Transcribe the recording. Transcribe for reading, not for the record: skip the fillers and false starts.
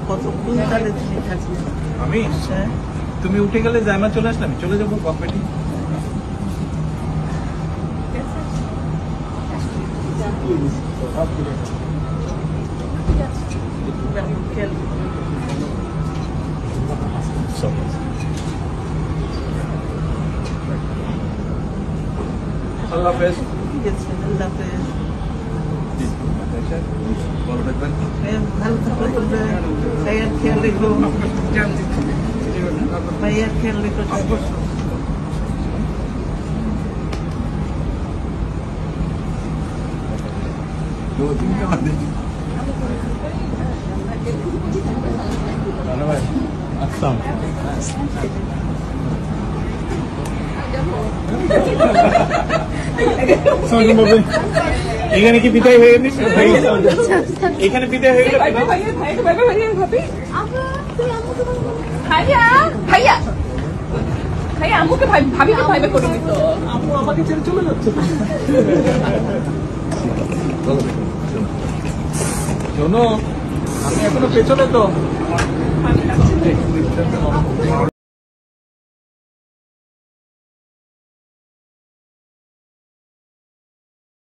কতক্ষণ তাহলে তুমি থাকবে? আমি তুমি উঠে গেলে জায়মা চলে আসলে আমি চলে যাবো গভর্নমেন্টে। আল্লাহ হাফেজ। ঠিক আছে, আল্লাহ হাফেজ। ভালো থাকবেন। ভালো থাকো, ভাইয়ার খেয়াল রেখো, ভাইয়ার খেয়াল রেখো। এখানে কি বিদায় হয়ে গেছে? এখানে বিদায় হয়ে গেল। আম্মুকে ভাবিকে ভাইবে করে দিত। আম্মু আমাকে ছেড়ে চলে যাচ্ছে। শোনো, আমি এখনো পেছনে তো।